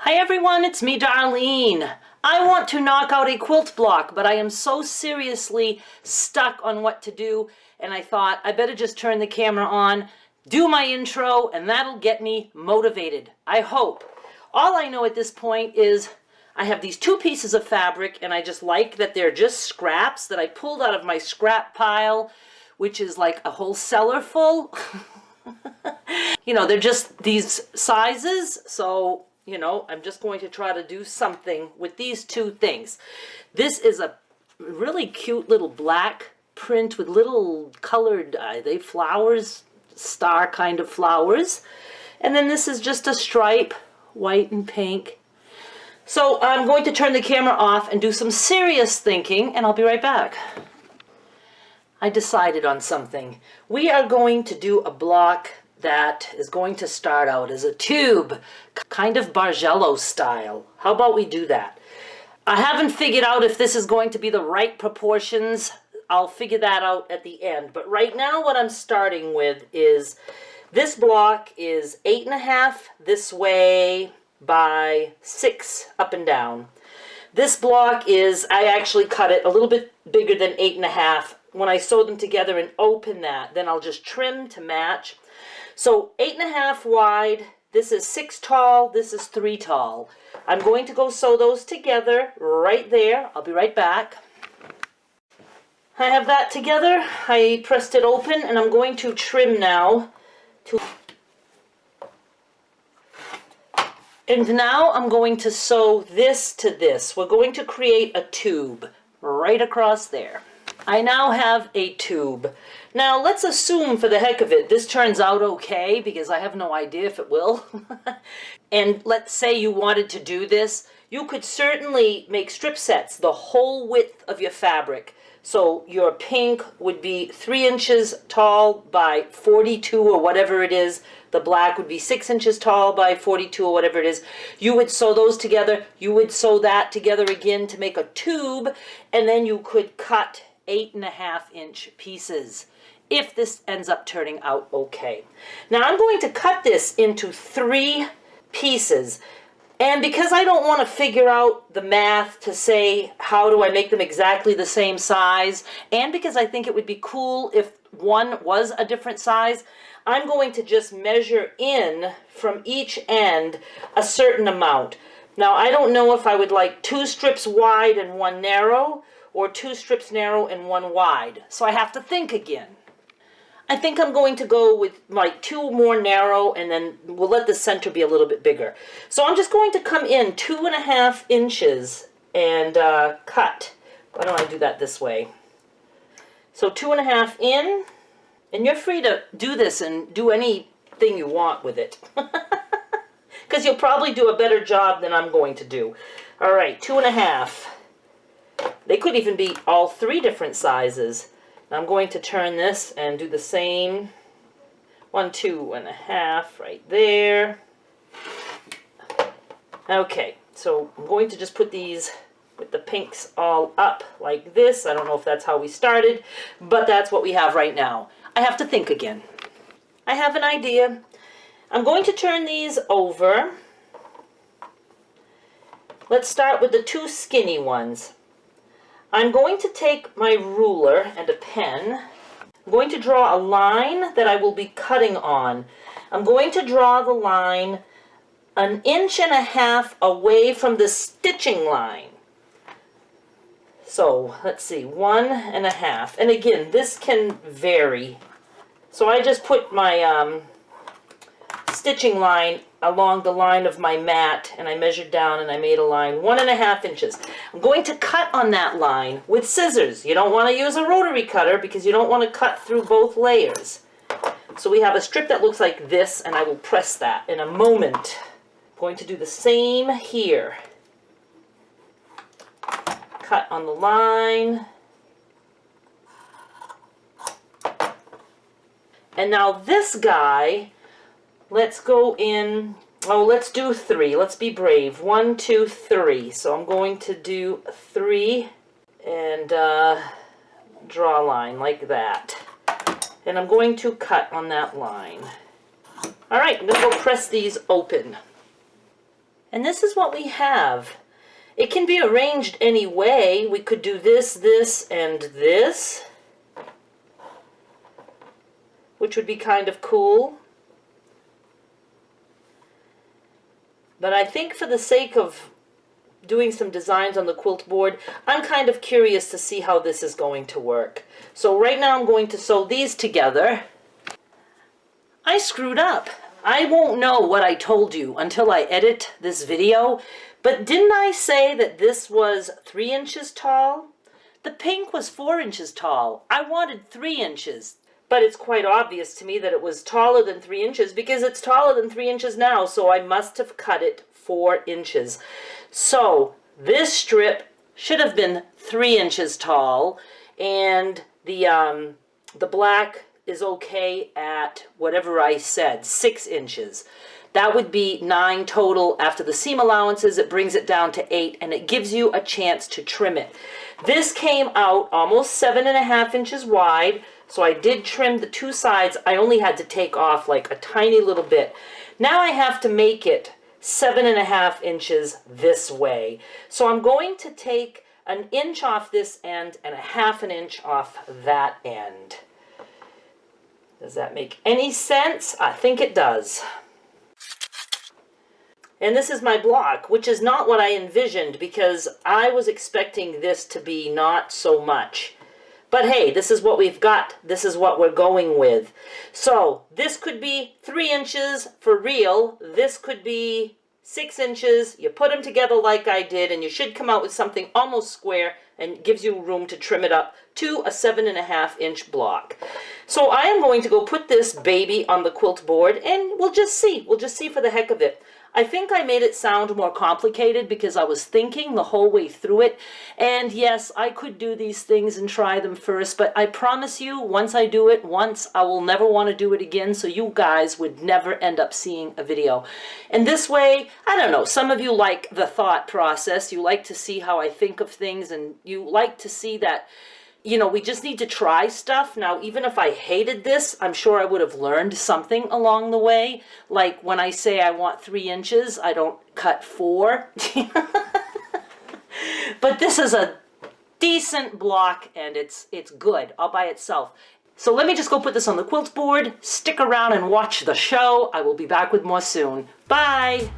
Hi everyone, it's me Darlene. I want to knock out a quilt block, but I am so seriously stuck on what to do, and I thought I better just turn the camera on, do my intro, and that'll get me motivated. I hope. All I know at this point is I have these two pieces of fabric, and I just like that they're just scraps that I pulled out of my scrap pile, which is like a whole cellar full. You know, they're just these sizes, so you know, I'm just going to try to do something with these two things. This is a really cute little black print with little colored, they flowers, star kind of flowers. And then this is just a stripe, white and pink. So I'm going to turn the camera off and do some serious thinking, and I'll be right back. I decided on something. We are going to do a block that is going to start out as a tube, kind of Bargello style. How about we do that? I haven't figured out if this is going to be the right proportions. I'll figure that out at the end. But right now what I'm starting with is this block is 8.5 this way by 6 up and down. This block is, I actually cut it a little bit bigger than 8.5. When I sew them together and open that, then I'll just trim to match. So 8.5 wide, this is 6 tall, this is 3 tall. I'm going to go sew those together right there. I'll be right back. I have that together. I pressed it open and I'm going to trim now. And now I'm going to sew this to this. We're going to create a tube right across there. I now have a tube. Now let's assume for the heck of it this turns out okay, because I have no idea if it will. And let's say you wanted to do this, you could certainly make strip sets the whole width of your fabric. So your pink would be 3 inches tall by 42 or whatever it is. The black would be 6 inches tall by 42 or whatever it is. You would sew those together. You would sew that together again to make a tube, and then you could cut 8.5-inch pieces if this ends up turning out okay. Now I'm going to cut this into 3 pieces, and because I don't want to figure out the math to say how do I make them exactly the same size, and because I think it would be cool if one was a different size, I'm going to just measure in from each end a certain amount. Now I don't know if I would like 2 strips wide and 1 narrow, or 2 strips narrow and 1 wide. So I have to think again. I think I'm going to go with like 2 more narrow, and then we'll let the center be a little bit bigger. So I'm just going to come in 2.5 inches and cut. Why don't I do that this way? So 2.5 in, and you're free to do this and do anything you want with it. Because you'll probably do a better job than I'm going to do. All right, 2.5. They could even be all 3 different sizes. Now I'm going to turn this and do the same. 1, 2.5 right there. Okay, so I'm going to just put these with the pinks all up like this. I don't know if that's how we started, but that's what we have right now. I have to think again. I have an idea. I'm going to turn these over. Let's start with the 2 skinny ones. I'm going to take my ruler and a pen. I'm going to draw a line that I will be cutting on. I'm going to draw the line 1.5 inches away from the stitching line. So let's see, 1.5. And again, this can vary. So I just put my stitching line along the line of my mat, and I measured down and I made a line 1.5 inches. I'm going to cut on that line with scissors. You don't want to use a rotary cutter because you don't want to cut through both layers. So we have a strip that looks like this, and I will press that in a moment. I'm going to do the same here. Cut on the line. And now this guy, let's go in, oh, let's do 3. Let's be brave. 1, 2, 3. So I'm going to do 3 and draw a line like that. And I'm going to cut on that line. All right, I'm going to go press these open. And this is what we have. It can be arranged any way. We could do this, this, and this, which would be kind of cool. But I think for the sake of doing some designs on the quilt board, I'm kind of curious to see how this is going to work. So right now I'm going to sew these together. I screwed up. I won't know what I told you until I edit this video, but didn't I say that this was 3 inches tall? The pink was 4 inches tall. I wanted 3 inches. But it's quite obvious to me that it was taller than 3 inches because it's taller than 3 inches now, so I must have cut it 4 inches. So this strip should have been 3 inches tall, and the black is okay at whatever I said, 6 inches. That would be 9 total. After the seam allowances, it brings it down to 8, and it gives you a chance to trim it. This came out almost 7.5 inches wide, so I did trim the 2 sides. I only had to take off like a tiny little bit. Now I have to make it 7.5 inches this way. So I'm going to take 1 inch off this end and 1/2 inch off that end. Does that make any sense? I think it does. And this is my block, which is not what I envisioned because I was expecting this to be not so much. But hey, this is what we've got. This is what we're going with. So this could be 3 inches for real. This could be 6 inches. You put them together like I did, and you should come out with something almost square and gives you room to trim it up to a 7.5 inch block. So I am going to go put this baby on the quilt board, and we'll just see. We'll just see for the heck of it. I think I made it sound more complicated because I was thinking the whole way through it. And yes, I could do these things and try them first, but I promise you, once I do it once, I will never want to do it again, so you guys would never end up seeing a video. And this way, I don't know, some of you like the thought process. You like to see how I think of things, and you like to see that, you know, we just need to try stuff. Now, even if I hated this, I'm sure I would have learned something along the way. Like when I say I want 3 inches, I don't cut 4. But this is a decent block, and it's good all by itself. So let me just go put this on the quilt board. Stick around and watch the show. I will be back with more soon. Bye!